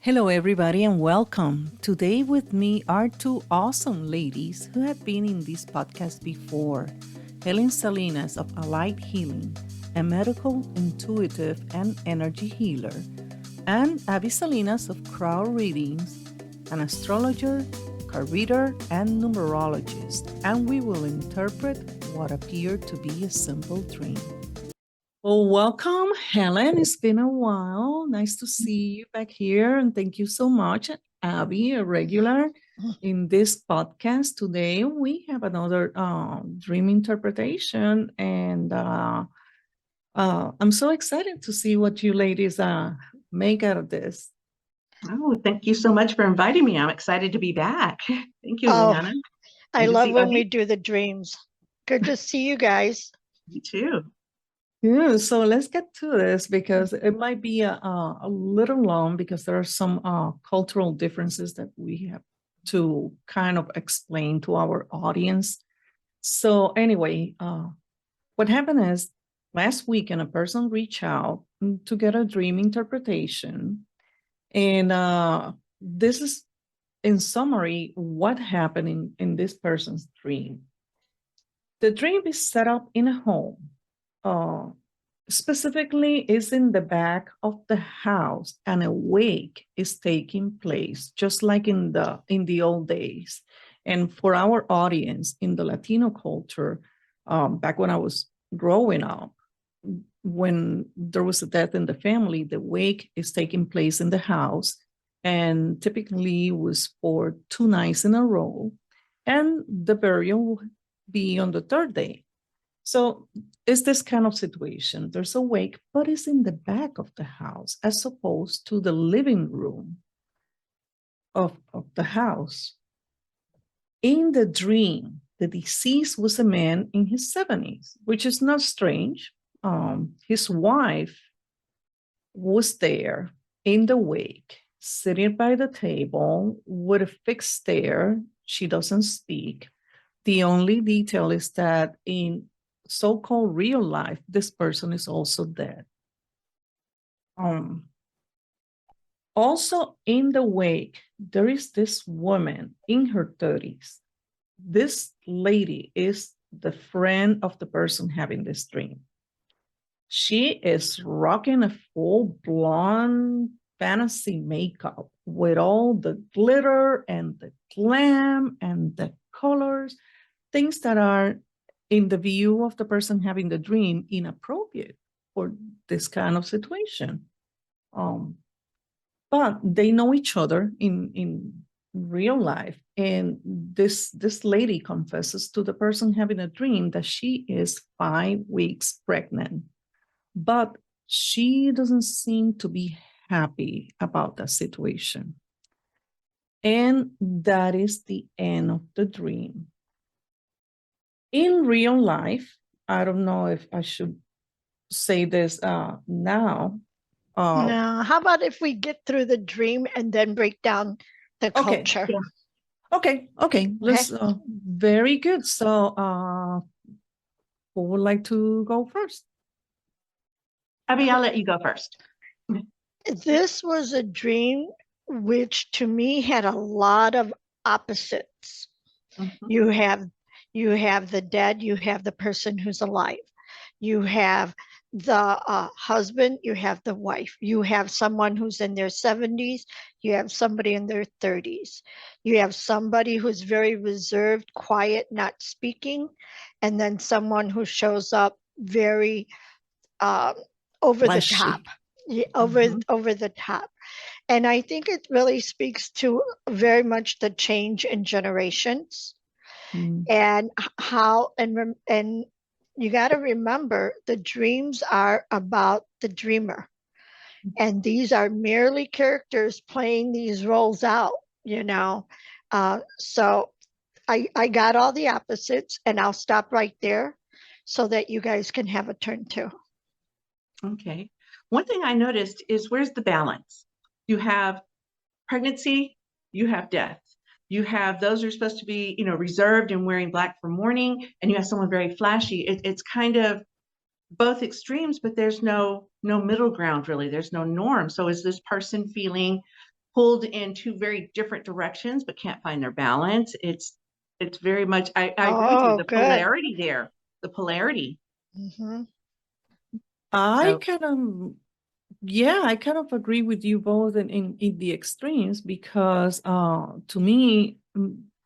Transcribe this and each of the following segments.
Hello, everybody, and welcome. Today, with me are two awesome ladies who have been in this podcast before. Helen Salinas of Alight Healing, a medical, intuitive, and energy healer, and Abby Salinas of Crowd Readings, an astrologer, card reader, and numerologist, and we will interpret what appeared to be a simple dream. Well, welcome, Helen. It's been a while. Nice to see you back here. And thank you so much, Abby, a regular in this podcast. Today, we have another dream interpretation. And I'm so excited to see what you ladies make out of this. Oh, thank you so much for inviting me. I'm excited to be back. Thank you, Ileana. I love when we do the dreams. Good to see you guys. You too. Yeah, so let's get to this because it might be a little long because there are some cultural differences that we have to kind of explain to our audience. So anyway, what happened is last weekend, a person reached out to get a dream interpretation. And this is, in summary, what happened in this person's dream. The dream is set up in a home. Specifically is in the back of the house, and a wake is taking place, just like in the old days. And for our audience in the Latino culture, back when I was growing up, when there was a death in the family, the wake is taking place in the house, and typically was for 2 nights in a row, and the burial will be on the third day. So it's this kind of situation. There's a wake, but it's in the back of the house as opposed to the living room of the house. In the dream, the deceased was a man in his 70s, which is not strange. His wife was there in the wake, sitting by the table with a fixed stare. She doesn't speak. The only detail is that in so-called real life, this person is also dead. Also in the wake, there is this woman in her 30s. This lady is the friend of the person having this dream. She is rocking a full blonde fantasy makeup with all the glitter and the glam and the colors, things that are in the view of the person having the dream, inappropriate for this kind of situation. But they know each other in real life. And this lady confesses to the person having a dream that she is 5 weeks pregnant. But she doesn't seem to be happy about that situation. And that is the end of the dream. In real life, I don't know if I should say this now. No, how about if we get through the dream and then break down the culture? Okay. Let's. Very good. So, who would like to go first? Abby, I'll let you go first. This was a dream which, to me, had a lot of opposites. Mm-hmm. You have the dead, you have the person who's alive, you have the husband, you have the wife, you have someone who's in their 70s, you have somebody in their 30s, you have somebody who's very reserved, quiet, not speaking, and then someone who shows up very over Flashy. The top. Over the top. And I think it really speaks to very much the change in generations. And how, and you got to remember, the dreams are about the dreamer. And these are merely characters playing these roles out, you know. So I got all the opposites, and I'll stop right there so that you guys can have a turn too. Okay. One thing I noticed is, where's the balance? You have pregnancy, you have death. You have those who are supposed to be, reserved and wearing black for mourning, and you have someone very flashy. It's kind of both extremes, but there's no middle ground, really. There's no norm. So is this person feeling pulled in two very different directions, but can't find their balance. It's very much, I agree with you, Oh, the good. polarity there, the polarity. Mm-hmm. I So, kind of, yeah, I kind of agree with you both in the extremes because to me,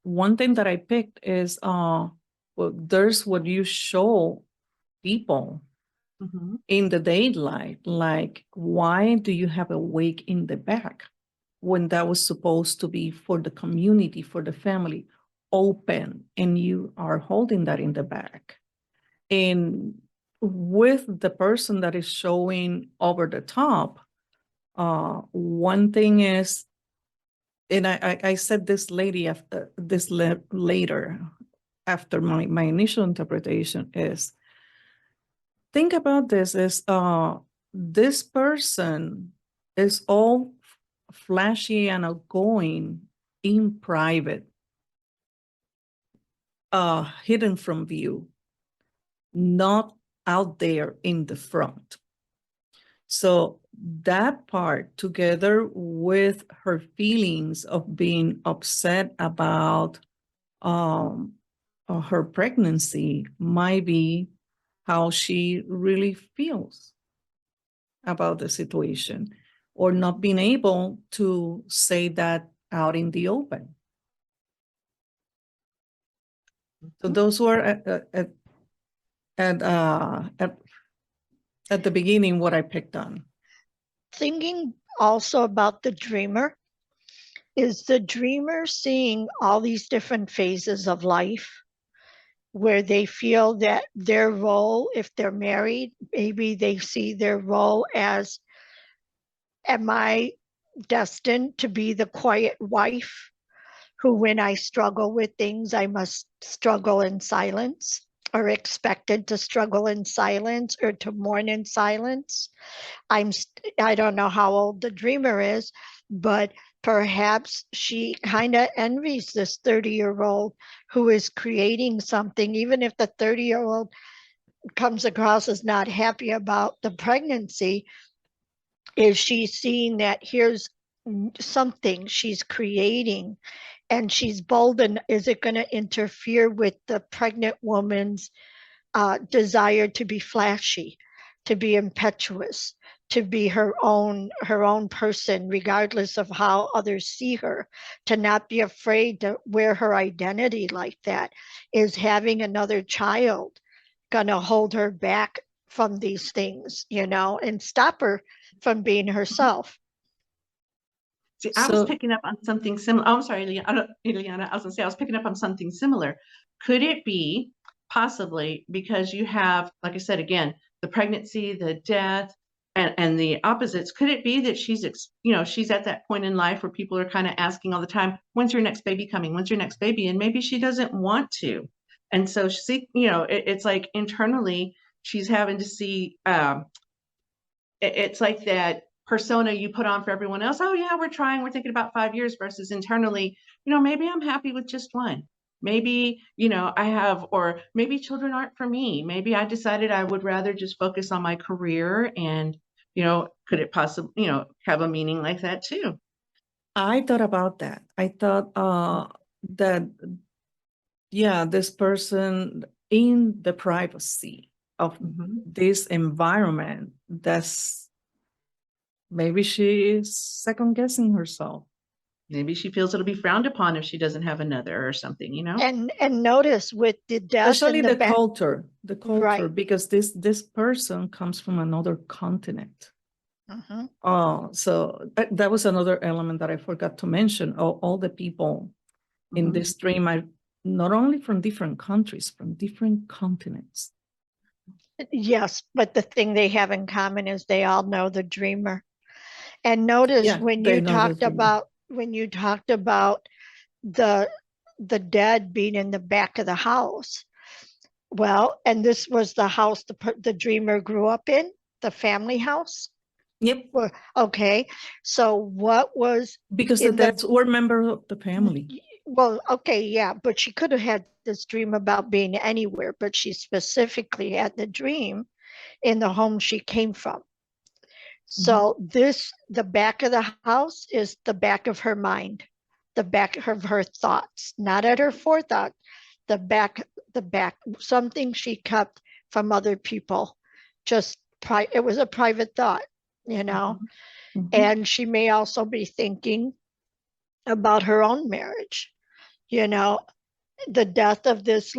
one thing that I picked is well, there's what you show people mhm. in the daylight, like why do you have a wake in the back when that was supposed to be for the community, for the family, open, and you are holding that in the back. And with the person that is showing over the top, one thing is, and I said this lady after later after my initial interpretation is, think about this is this person is all flashy and outgoing in private, hidden from view, not out there in the front. So that part, together with her feelings of being upset about her pregnancy, might be how she really feels about the situation, or not being able to say that out in the open. So those were at, at the beginning what I picked on. Thinking also about the dreamer, is the dreamer seeing all these different phases of life where they feel that their role, if they're married, maybe they see their role as, am I destined to be the quiet wife who, when I struggle with things, I must struggle in silence, or expected to struggle in silence or to mourn in silence? I don't know how old the dreamer is, but perhaps she kind of envies this 30-year-old who is creating something, even if the 30-year-old comes across as not happy about the pregnancy. Is she seeing that here's something she's creating and she's bold, and is it going to interfere with the pregnant woman's desire to be flashy, to be impetuous, to be her own person, regardless of how others see her, to not be afraid to wear her identity like that? Is having another child gonna hold her back from these things, and stop her from being herself? See, I was So picking up on something similar. Oh, I'm sorry, Ileana. I was gonna say I was picking up on something similar. Could it be possibly because you have, like I said again, the pregnancy, the death, and the opposites? Could it be that she's at that point in life where people are kind of asking all the time, "When's your next baby coming? When's your next baby?" And maybe she doesn't want to, and so it's like internally she's having to see. It's like that persona you put on for everyone else. Oh yeah, we're thinking about 5 years, versus internally, maybe I'm happy with just one. Maybe, I have, or maybe children aren't for me. Maybe I decided I would rather just focus on my career, and, could it possibly, have a meaning like that too? I thought about that. I thought that, yeah, this person in the privacy of Mhm. this environment, that's maybe she is second guessing herself. Maybe she feels it'll be frowned upon if she doesn't have another or something. And notice with the death Especially in the back, the culture, right? because this person comes from another continent. Mhm. So that was another element that I forgot to mention. All the people in Mhm. this stream are not only from different countries, from different continents. Yes, but the thing they have in common is they all know the dreamer. And notice Yeah, when they you know the talked dreamer. about the the dead being in the back of the house. Well, and this was the house the dreamer grew up in, the family house. Yep, Well, okay. So what was because the in the deaths were members of the family. well, okay, yeah, but she could have had this dream about being anywhere, but she specifically had the dream in the home she came from. So the back of the house is the back of her mind, the back of her thoughts, not at her forethought, the back, something she kept from other people. Just it was a private thought, you know. And she may also be thinking about her own marriage, you know, the death of this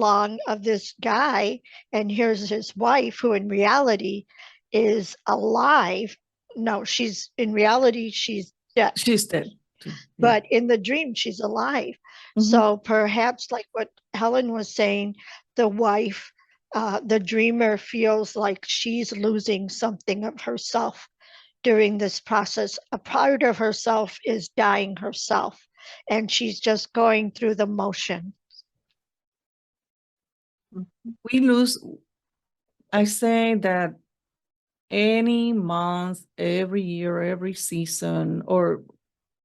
guy, and here's his wife, who in reality is alive. No, she's in reality she's dead, She's dead too. Yeah. but in the dream she's alive. So perhaps, like what Helen was saying, the wife, the dreamer, feels like she's losing something of herself during this process. A part of herself is dying herself, and she's just going through the motion. We lose, I say that any month, every year, every season, or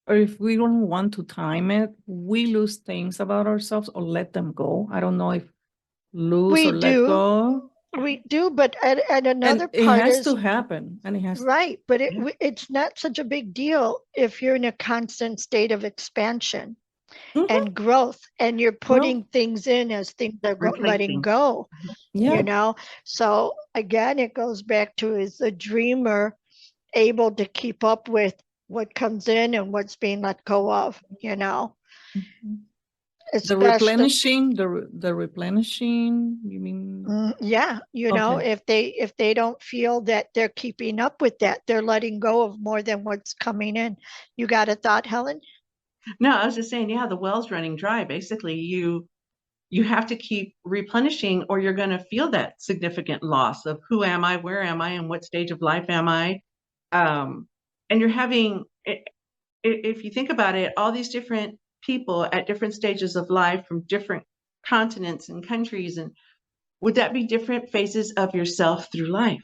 if we don't want to time it, we lose things about ourselves or let them go. I don't know if lose We or let do. go. We do, but and And another it part has is to happen. And it has right, but Yeah. it's not such a big deal if you're in a constant state of expansion and growth, and you're putting things in as things are letting Replacing. go, Yeah. you know. So again, it goes back to, is the dreamer able to keep up with what comes in and what's being let go of, you know. The Especially, replenishing, you mean? yeah, you know, Okay. if they don't feel that they're keeping up with that, they're letting go of more than what's coming in. You got a thought, Helen? No, I was just saying, yeah, the well's running dry. Basically, you have to keep replenishing, or you're going to feel that significant loss of who am I, where am I, and what stage of life am I. And you're having, if you think about it, all these different people at different stages of life from different continents and countries, and would that be different phases of yourself through life?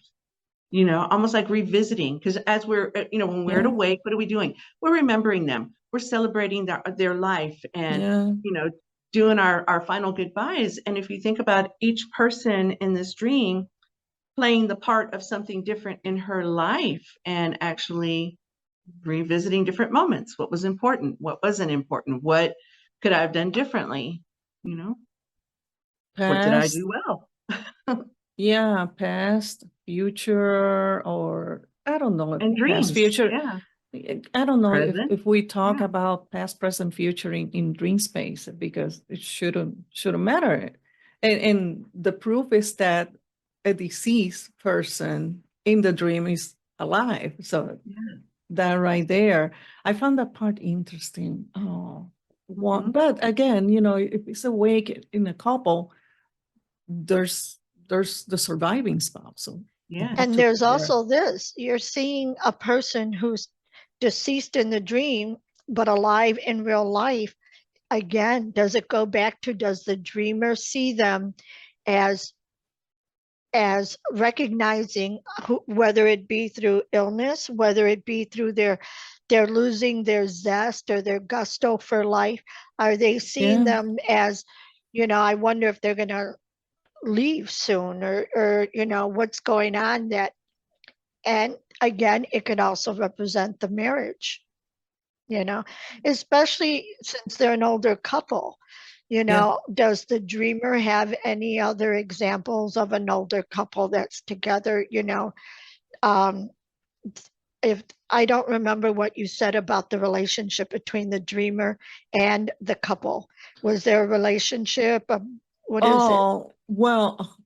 You know, almost like revisiting, because as we're, when we're awake, what are we doing? We're remembering them. We're celebrating their life, and, doing our final goodbyes. And if you think about each person in this dream playing the part of something different in her life and actually revisiting different moments, what was important, what wasn't important, what could I have done differently? What did I Past, do well? yeah, past, future, or I don't know if And past, dreams. future. Yeah. I don't know Present. if we talk Yeah. about past, present, future in dream space, because it shouldn't matter. And the proof is that a deceased person in the dream is alive. So that right there, I found that part interesting. Oh, but again, if it's awake in a couple, there's the surviving spouse. So Yeah. And there's also this, you're seeing a person who's deceased in the dream but alive in real life. Again, does it go back to, does the dreamer see them as recognizing whether it be through illness, whether it be through they're losing their zest or their gusto for life? Are they seeing them as, I wonder if they're going to leave soon, or what's going on? That, and again, it could also represent the marriage, especially since they're an older couple. Does the dreamer have any other examples of an older couple that's together? If I don't remember what you said about the relationship between the dreamer and the couple. Was there a relationship? What is it? Oh, well,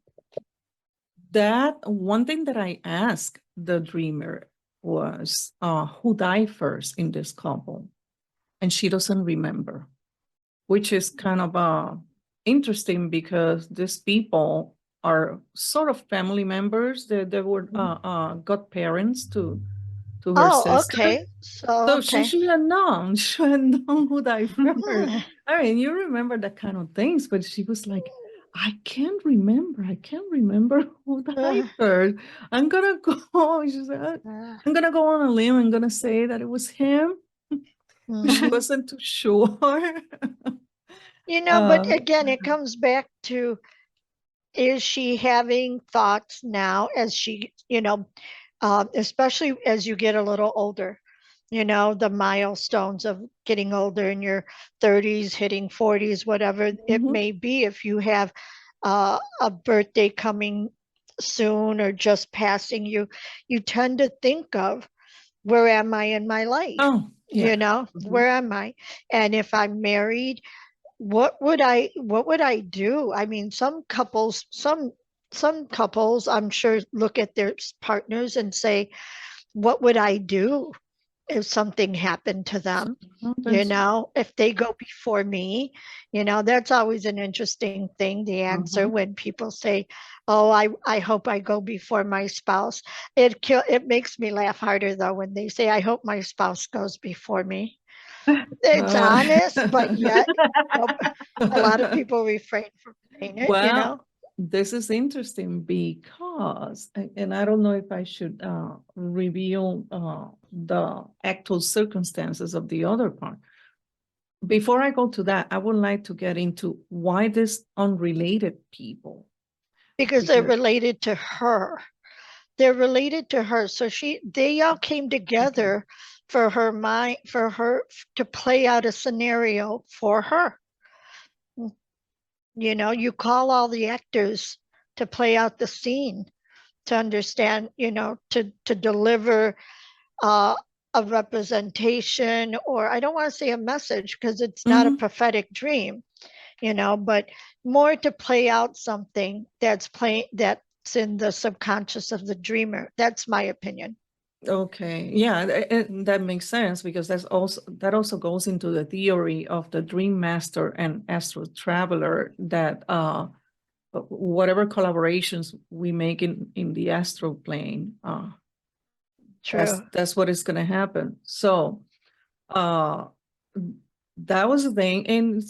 that one thing that I asked the dreamer was, who died first in this couple? And she doesn't remember, which is kind of interesting, because these people are sort of family members. They were godparents to her Oh, sister. okay. So she should have known. She should have known who died first. Hmm. I mean, you remember that kind of things, but she was like, I can't remember. I can't remember who died first. I'm gonna go. She said, I'm gonna go on a limb. I'm gonna say that it was him. She wasn't too sure. But again, it comes back to, is she having thoughts now as she, especially as you get a little older. You know, the milestones of getting older in your 30s, hitting 40s, whatever it Mhm. may be. If you have a birthday coming soon or just passing you, you tend to think of, where am I in my life? Oh, yeah. You know, Mhm. where am I? And if I'm married, what would I do? I mean, some couples, I'm sure, look at their partners and say, what would I do if something happened to them? Oh, You that's know, if they go before me, you know, that's always an interesting thing, the answer, Mhm. when people say, oh, I hope I go before my spouse. It makes me laugh harder though when they say, I hope my spouse goes before me. It's honest, but yet no, a lot of people refrain from saying it, you know. Well, this is interesting because, and I don't know if I should reveal the actual circumstances of the other part. Before I go to that, I would like to get into why this unrelated people. Because they're Because related to her. They're related to her. So they all came together for her to play out a scenario for her. You know, you call all the actors to play out the scene, to understand, you know, to deliver uh, a representation, or I don't want to say a message because it's not a Mhm. prophetic dream, you know, but more to play out something that's in the subconscious of the dreamer. That's my opinion. Okay, yeah, that makes sense because that also goes into the theory of the dream master and astral traveler that whatever collaborations we make in the astral plane, True. that's what is going to happen. So uh that was the thing. And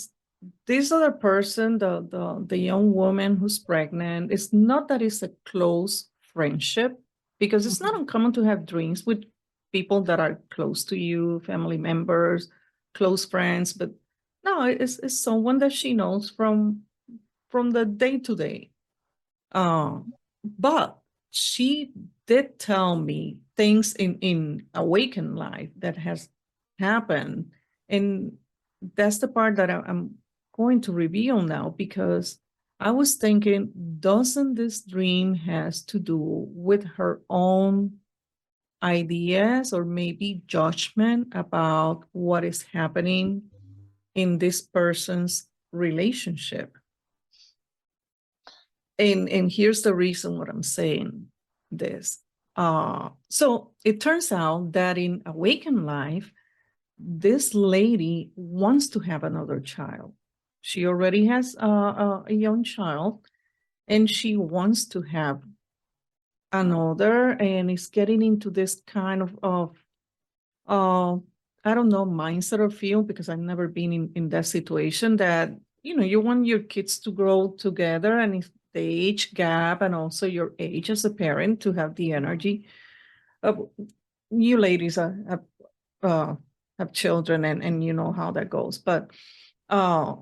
this other person, the young woman who's pregnant, it's not that it's a close friendship, because it's not Mhm. uncommon to have dreams with people that are close to you, family members, close friends, but no, it's someone that she knows from the day to day. But she did tell me things in Awakened Life that has happened. And that's the part that I'm going to reveal now, because I was thinking, doesn't this dream has to do with her own ideas or maybe judgment about what is happening in this person's relationship? And here's the reason what I'm saying this. So it turns out that in Awakened Life, this lady wants to have another child. She already has a young child, and she wants to have another, and is getting into this kind of uh, I don't know, mindset or feel, because I've never been in that situation, that, you want your kids to grow together, and if the age gap and also your age as a parent to have the energy of, you ladies uh, have children, and you know how that goes. But uh,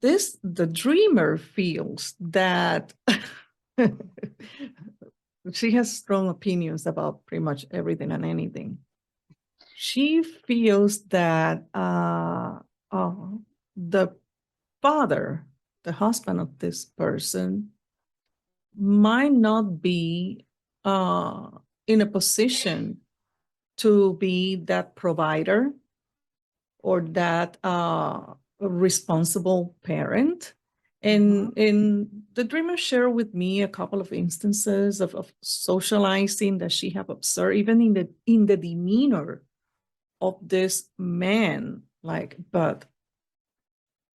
the dreamer feels that she has strong opinions about pretty much everything and anything. She feels that the father, the husband of this person, might not be uh, in a position to be that provider or that responsible parent. Mhm. And the dreamer shared with me a couple of instances of socializing that she have observed, even in the demeanor of this man. Like, but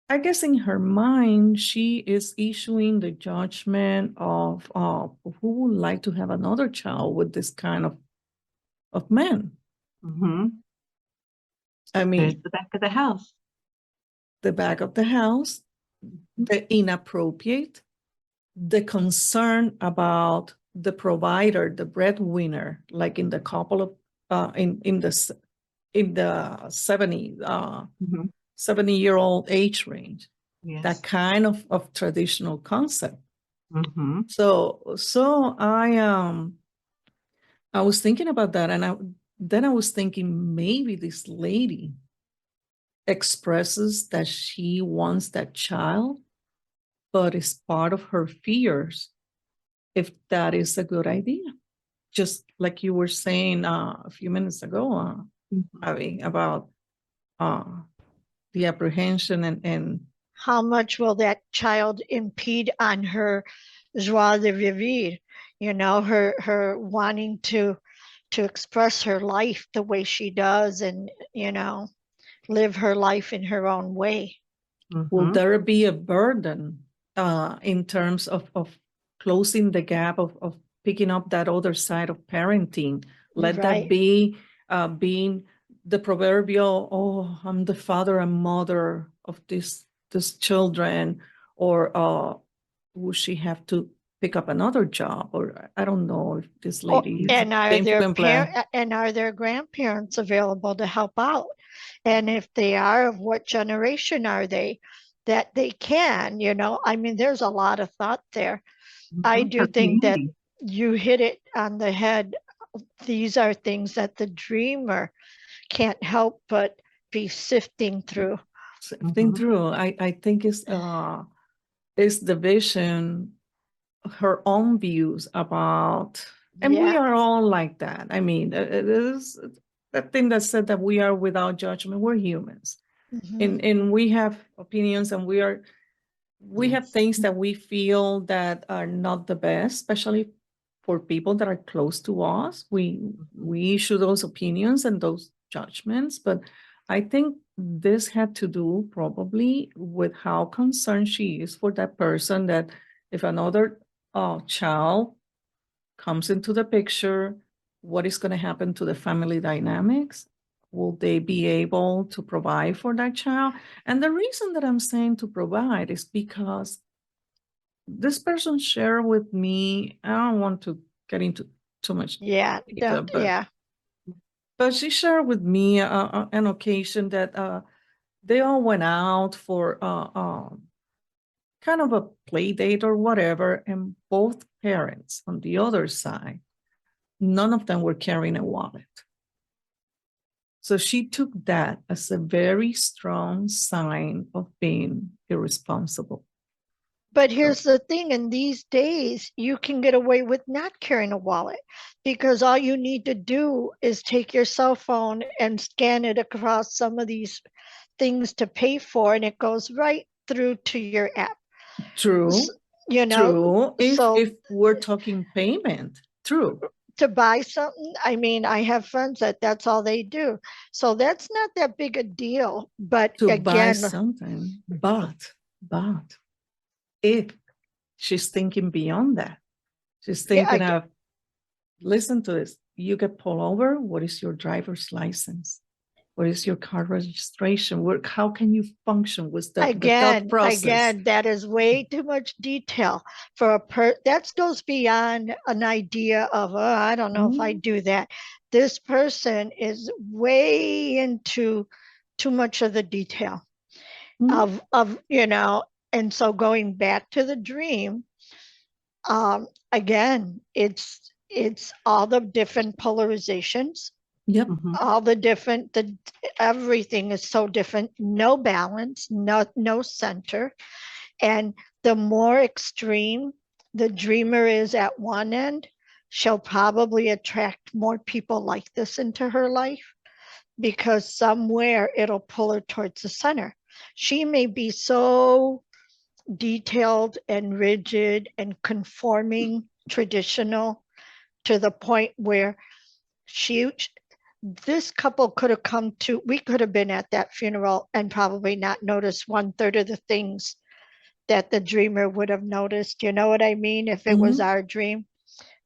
I guess in her mind, she is issuing the judgment of who would like to have another child with this kind of man. Mhm. I There's mean, the back of the house. the back of the house, the inappropriate, the concern about the provider, the breadwinner, like in the couple of in the 70-year-old age range, that Yes. kind of traditional concept. Mm-hmm. So I was thinking about that, and then I was thinking maybe this lady expresses that she wants that child, but it's part of her fears, if that is a good idea. Just like you were saying a few minutes ago, Abby, about uh, the apprehension and How much will that child impede on her joie de vivre? You know, her wanting to express her life the way she does, and live her life in her own way. will Mm-hmm. there be a burden in terms of closing the gap of picking up that other side of parenting? Let that Right. be being the proverbial, oh, I'm the father and mother of this children, or will she have to pick up another job? Or I don't know if this Oh, lady is and are gainful their employed. and are their grandparents available to help out? And if they are, of what generation are they? That they can, I mean, there's a lot of thought there. I Mm-hmm. do Her think that community. you hit it on the head. These are things that the dreamer can't help but be sifting through. Think Mm-hmm. through. I think it's the vision, her own views about, and we Yeah. are all like that. I mean, it is that thing that said that we are without judgment. We're humans, Mhm. and we have opinions, and we have Yes. things that we feel that are not the best, especially for people that are close to us. We issue those opinions and those judgments, but I think this had to do probably with how concerned she is for that person, that if another child comes into the picture, what is going to happen to the family dynamics? Will they be able to provide for that child? And the reason that I'm saying to provide is because this person shared with me, I don't want to get into too much Yeah. detail, Yeah. but she shared with me an occasion that they all went out for kind of a play date or whatever, and both parents on the other side, none of them were carrying a wallet. So she took that as a very strong sign of being irresponsible. But here's the thing, in these days, you can get away with not carrying a wallet because all you need to do is take your cell phone and scan it across some of these things to pay for, and it goes right through to your app. S- True, You know, true. so If we're talking payment, true. to buy something, I mean, I have friends that's all they do. So that's not that big a deal. But To buy again, something, but if she's thinking beyond that, she's yeah, thinking of, listen to this, you get pulled over, what is your driver's license? What is your car registration? How can you function with the thought process? again, that is way too much detail for that goes beyond an idea of, oh, I don't know if I Mm, do that. This person is way into too much of the detail mm, of. And so going back to the dream, again, it's all the different polarizations, yep. Mm-hmm. all the everything is so different, no balance, no center. And the more extreme the dreamer is at one end, she'll probably attract more people like this into her life, because somewhere it'll pull her towards the center. She may be so detailed and rigid and conforming, traditional, to the point where she this couple could have we could have been at that funeral and probably not noticed 1/3 of the things that the dreamer would have noticed. You know what I mean? If it was Mhm. our dream,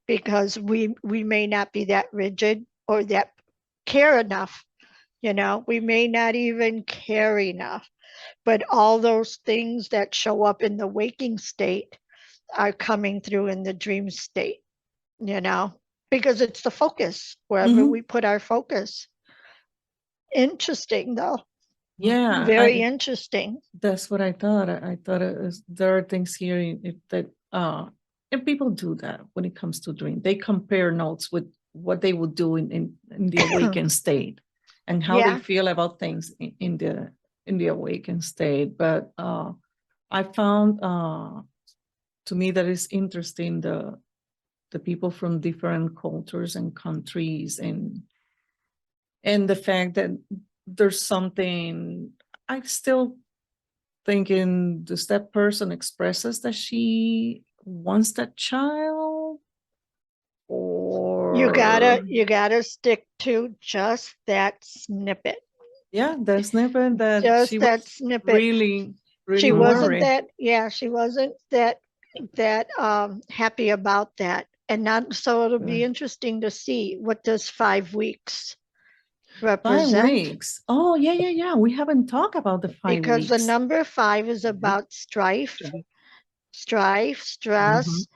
because we may not be that rigid or that care enough. We may not even care enough. But all those things that show up in the waking state are coming through in the dream state, you know, because it's the focus, wherever Mhm. we put our focus. Interesting, though. Yeah, Very interesting. that's what I thought. I thought there are things here that and people do that when it comes to dream. They compare notes with what they would do in the awakened state and how they Yeah. feel about things in the awakened state. But I found to me that is interesting the people from different cultures and countries and the fact that there's something I still thinking, does that person expresses that she wants that child, or You gotta stick to just that snippet. yeah, the snippet that Just she that was snippet. really She wasn't worried. that, yeah, she wasn't that happy about that. And not so it'll be Yeah. interesting to see what does 5 weeks 5 represent. weeks. Oh yeah. We haven't talked about the 5 Because the weeks. number 5 is about strife, stress,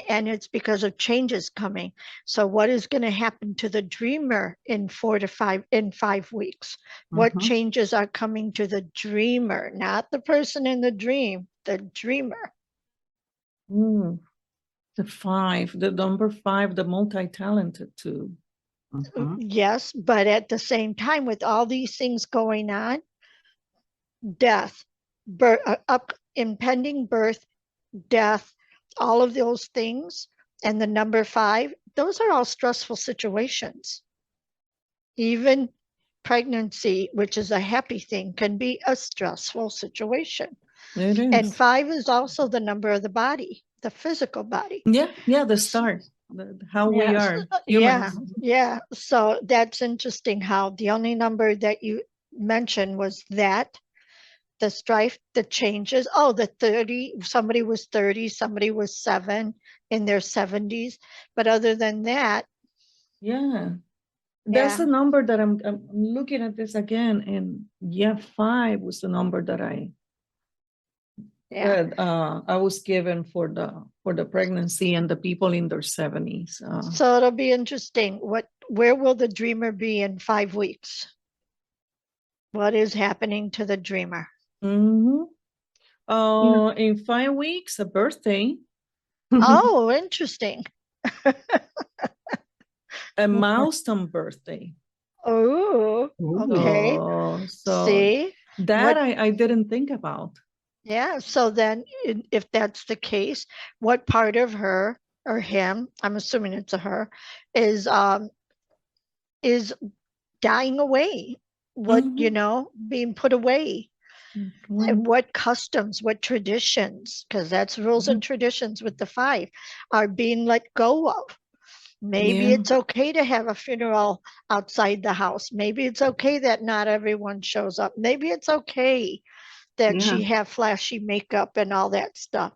and it's because of changes coming. So what is going to happen to the dreamer in 5 weeks? What changes are coming to the dreamer, not the person in the dream, the dreamer. Mm, the number 5, the multi-talented too. Yes, but at the same time, with all these things going on, death, impending birth, death, all of those things, and the number 5, those are all stressful situations. Even pregnancy, which is a happy thing, can be a stressful situation. It is. And 5 is also the number of the body, the physical body. Yeah, the start, how we Yes. are humans. Yeah. So that's interesting how the only number that you mentioned was that the strife, the changes. Oh, the 30, somebody was 30, somebody was 7 in their 70s. But other than that, Yeah. That's the number that I'm looking at this again. And yeah, 5 was the number that I was given for the pregnancy and the people in their 70s. So it'll be interesting. Where will the dreamer be in 5 weeks? What is happening to the dreamer? In 5 weeks, a birthday, Oh, interesting. a milestone birthday. Oh, okay. So See? that I didn't think about. Yeah. So then, if that's the case, what part of her or him, I'm assuming it's a her, is dying away? What, being put away? And what customs, what traditions, because that's rules and traditions with the 5, are being let go of. Maybe it's okay to have a funeral outside the house. Maybe it's okay that not everyone shows up. Maybe it's okay that she have flashy makeup and all that stuff.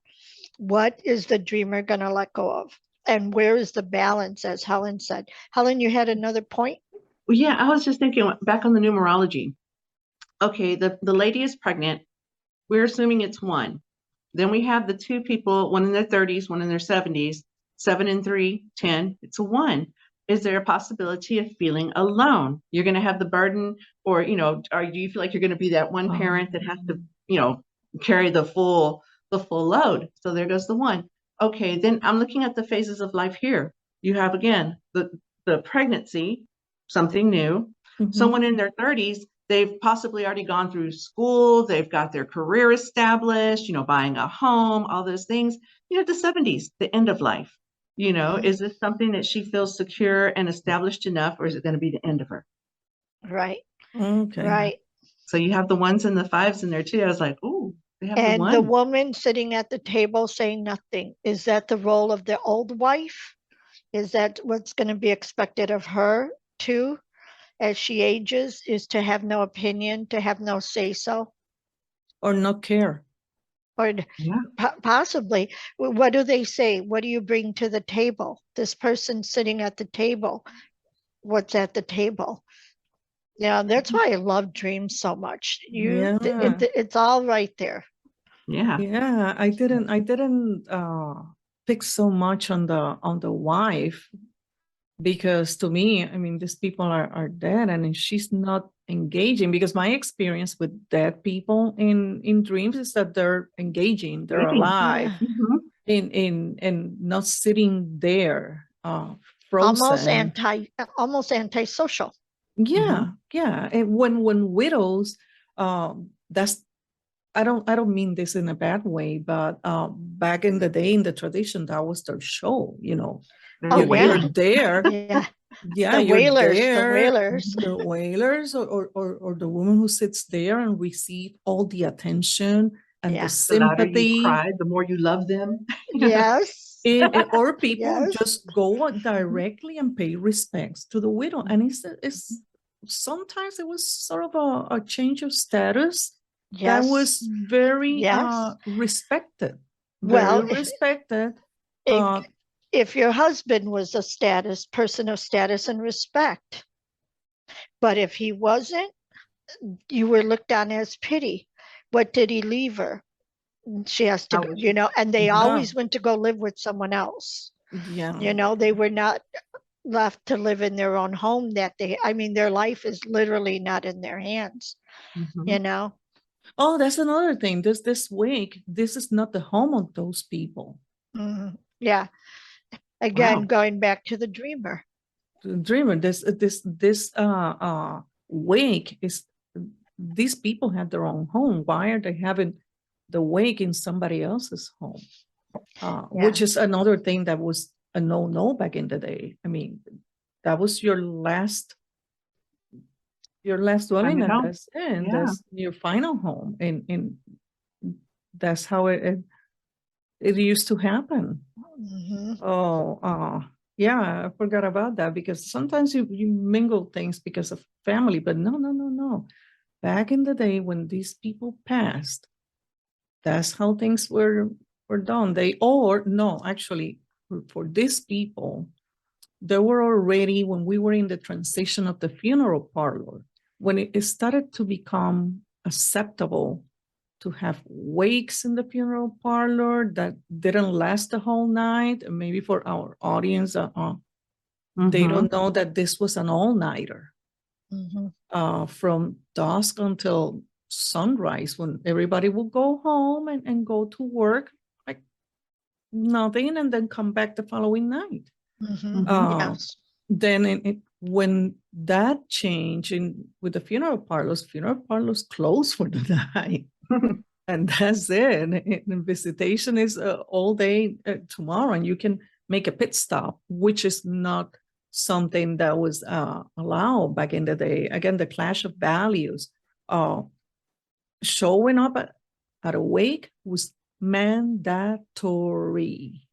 What is the dreamer going to let go of? And where is the balance, as Helen said? Helen, you had another point? Well, yeah, I was just thinking back on the numerology. Okay, the lady is pregnant. We're assuming it's 1. Then we have the 2 people, one in their 30s, one in their 70s, 7 and 3, 10. It's a 1. Is there a possibility of feeling alone? You're going to have the burden, or, do you feel like you're going to be that one parent that has to, carry the full load? So there goes the 1. Okay, then I'm looking at the phases of life here. You have, again, the pregnancy, something new. Someone in their 30s, they've possibly already gone through school. They've got their career established, buying a home, all those things. The 70s, the end of life. Is this something that she feels secure and established enough, or is it going to be the end of her? Right. Okay. Right. So you have the 1s and the 5s in there too. I was like, ooh, they have and the the 1. woman sitting at the table saying nothing. Is that the role of the old wife? Is that what's going to be expected of her too, as she ages, is to have no opinion, to have no say-so? Or not care. Or possibly, what do they say? What do you bring to the table? This person sitting at the table, what's at the table? Yeah, that's why I love dreams so much. It's all right there. Yeah, I didn't pick so much on the wife, because to me, I mean, these people are dead and she's not engaging, because my experience with dead people in dreams is that they're engaging, they're alive. and not sitting there Almost frozen. antisocial. Yeah, yeah. And when widows, that's I don't mean this in a bad way, but back in the day in the tradition, that was their show, you know. They're Oh, the You're wailing. there. Yeah. Yeah, The you're whalers, there. The whalers or the woman who sits there and receive all the attention and the Yeah. The louder you sympathy. cry, the more you love them. Yes. Or people Yes. just go directly and pay respects to the widow. And it's sometimes it was sort of a change of status that Yes. was very Yes. respected, very Well, respected. if Uh, if your husband was a person of status and respect, but if he wasn't, you were looked on as pity. What did he leave her? She has I to, was, and they yeah, always went to go live with someone else. yeah. They were not left to live in their own home that they, I mean, their life is literally not in their hands, Mhm. Oh, that's another thing. This week, this is not the home of those people. Yeah. Again, Wow. going back to the dreamer. The dreamer, this wake is these people have their own home. Why are they having the wake in somebody else's home? Which Yeah. is another thing that was a no back in the day. I mean, that was your last dwelling, Find it and home. that's it. And Yeah. that's your final home, and that's how it used to happen. Mhm. Oh, yeah, I forgot about that because sometimes you mingle things because of family, but no. Back in the day when these people passed, that's how things were done. Actually, for these people, they were already when we were in the transition of the funeral parlor, when it started to become acceptable to have wakes in the funeral parlor that didn't last the whole night. And maybe for our audience, they Mhm. don't know that this was an all-nighter Mhm. from dusk until sunrise, when everybody will go home and go to work like nothing, and then come back the following night. Mhm. Mhm. Yes. Then when that changed with the funeral parlors closed for the night. And that's it. And visitation is all day tomorrow, and you can make a pit stop, which is not something that was allowed back in the day. Again, the clash of values. Showing up at a wake was mandatory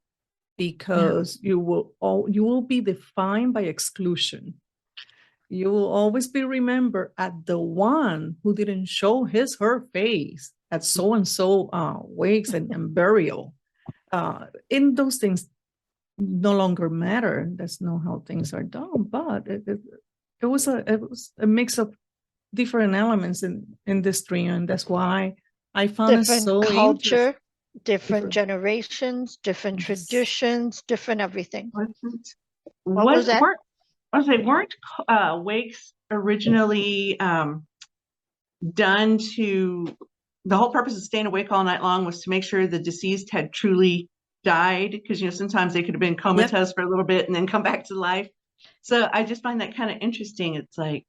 Yeah. because you will be defined by exclusion. You will always be remembered as the one who didn't show her face at so and so wakes and burial. In those things no longer matter. That's not how things are done. But it was a mix of different elements in this dream, and that's why I found it Different so interesting. culture, different Different. generations, different Yes. traditions, different everything. Wasn't What was that? weren't I was say weren't wakes originally done to the whole purpose of staying awake all night long was to make sure the deceased had truly died, because sometimes they could have been comatose for a little bit and then come back to life. So I just find that kind of interesting. It's like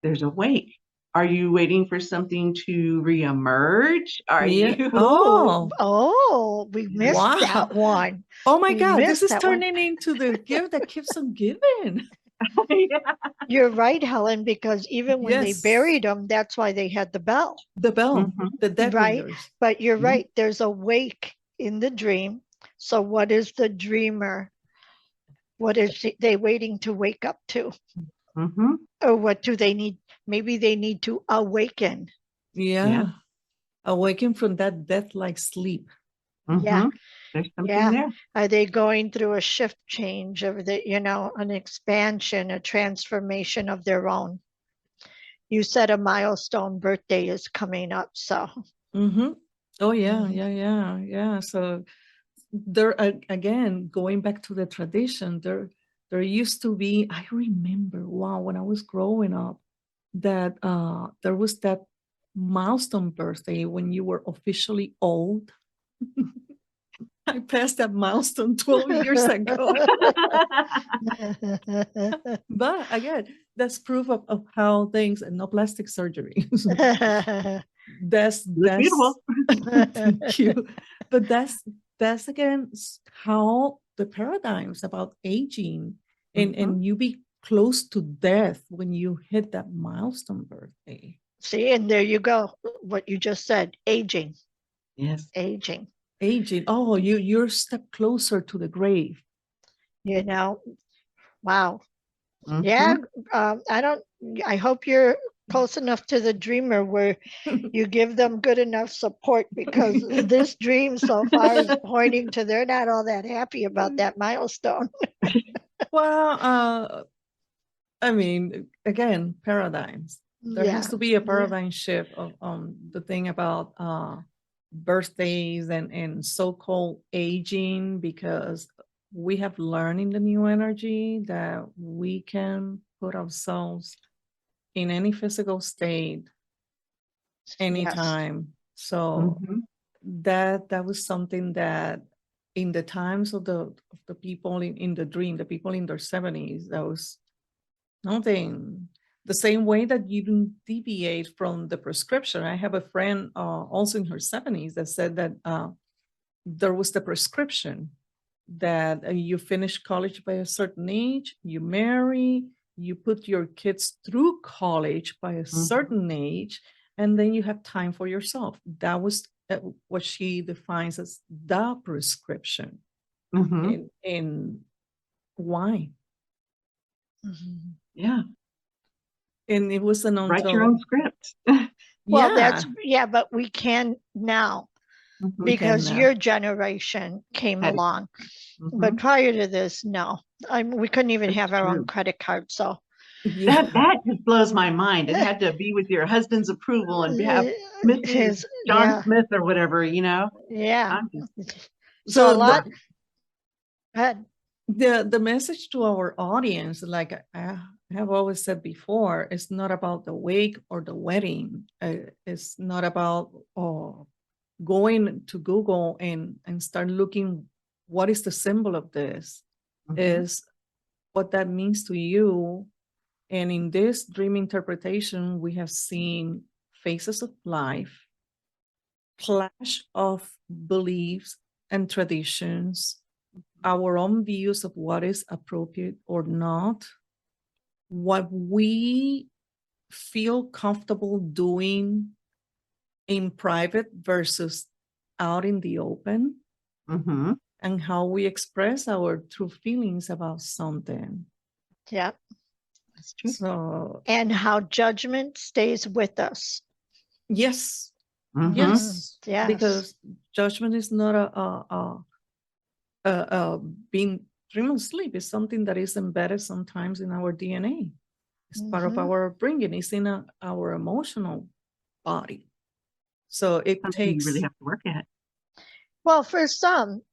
there's a wake. Are you waiting for something to reemerge? Are Yeah. you? We missed Wow. that one. Oh my We God, this missed is that one. turning into the gift that keeps on giving. Yeah. You're right, Helen, because even when they Yes. buried them, that's why they had the bell, The bell, Mhm. the dead right? ringers. But you're Mhm. right, there's a wake in the dream. So what is the dreamer? What is they waiting to wake up to? Mhm. Or what do they need? Maybe they need to awaken. Yeah. Yeah. Awaken from that death-like sleep. Yeah. Mhm. There's something Yeah. there. Are they going through a shift change of an expansion, a transformation of their own? You said a milestone birthday is coming up, so. Mm-hmm. Oh yeah, Mhm. yeah. So there again, going back to the tradition, there used to be, I remember, wow, when I was growing up, that there was that milestone birthday when you were officially old. I passed that milestone 12 years ago. But again, that's proof of how things, and no plastic surgery. That's beautiful. thank you. But that's again how the paradigms about aging and you be close to death when you hit that milestone birthday. See, and there you go. What you just said, aging, Yes. aging. Aging. Oh, you're a step closer to the grave. You know, wow. Yeah, I hope you're close enough to the dreamer where you give them good enough support, because this dream so far is pointing to they're not all that happy about that milestone. Well, I mean, again, paradigms. There has to be a paradigm shift of the thing about birthdays and so-called aging, because we have learned in the new energy that we can put ourselves in any physical state anytime. So that was something that in the times of the people in the dream, the people in their 70s, that was nothing. The same way that you didn't deviate from the prescription. I have a friend also in her 70s that said that there was the prescription that you finish college by a certain age, you marry, you put your kids through college by a certain age, and then you have time for yourself. That was what she defines as the prescription. And why? Yeah. And it was an write your own script. Well, but we can now, because your generation came along. But prior to this, no. We couldn't even have our own credit card. So that just blows my mind. It had to be with your husband's approval and have John Smith or whatever, Yeah. So a lot. Go ahead. The message to our audience, like I have always said before, it's not about the wake or the wedding. It's not about going to Google and start looking what is the symbol of this, is what that means to you. And in this dream interpretation, we have seen phases of life, clash of beliefs and traditions, our own views of what is appropriate or not, what we feel comfortable doing in private versus out in the open, and how we express our true feelings about something. Yeah, that's true. So, and how judgment stays with us. Yes, yes, because judgment is not being dream of sleep. Is something that is embedded sometimes in our DNA. It's part of our bringing. It's in our emotional body. So it takes. You really have to work at. Well, for some,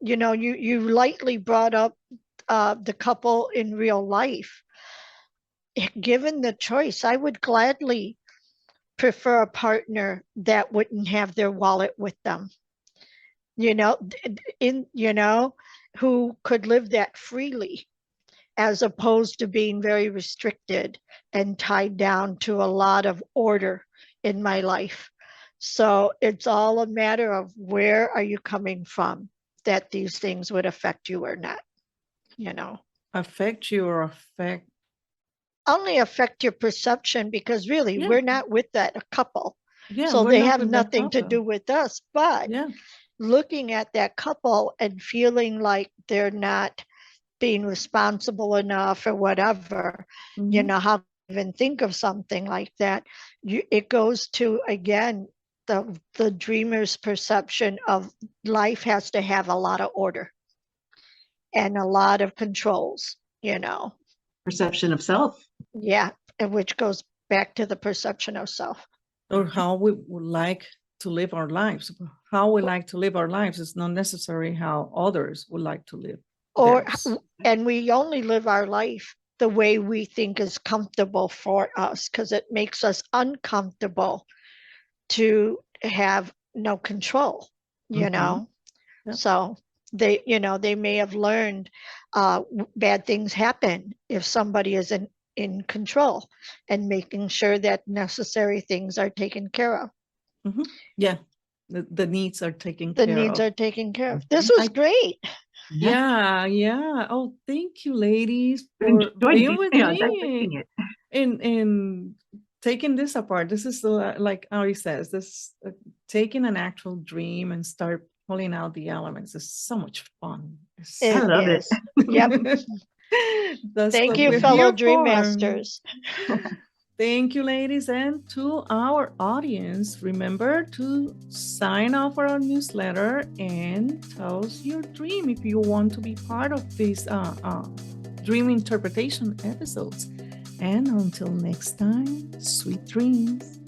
you lightly brought up the couple in real life. Given the choice, I would gladly prefer a partner that wouldn't have their wallet with them. Who could live that freely, as opposed to being very restricted and tied down to a lot of order in my life. So it's all a matter of where are you coming from, that these things would affect you or not, Affect you or affect? Only affect your perception, because really we're not with that couple. Yeah, so they have nothing to do with us. But looking at that couple and feeling like they're not being responsible enough or whatever, how even think of something like that, it goes to, again, the dreamer's perception of life has to have a lot of order and a lot of controls, perception of self. Yeah, and which goes back to the perception of self, or how we would like to live our lives. How we like to live our lives is not necessarily how others would like to live. And we only live our life the way we think is comfortable for us, because it makes us uncomfortable to have no control, you Mhm. know? Yep. So they may have learned bad things happen if somebody is in control, and making sure that necessary things are taken care of. Mhm. Yeah, the needs are taken The care needs of. are taken care of. This Mhm. was great. Yeah, yeah. Oh, thank you, ladies, I for enjoyed being with dissecting me it. in taking this apart. This is like Ari says, this taking an actual dream and start pulling out the elements is so much fun. It's I It so love it. is. Yep. That's Thank what you, we're fellow here Dream for. Masters. Thank you, ladies, and to our audience. Remember to sign up for our newsletter and tell us your dream if you want to be part of these dream interpretation episodes. And until next time, sweet dreams.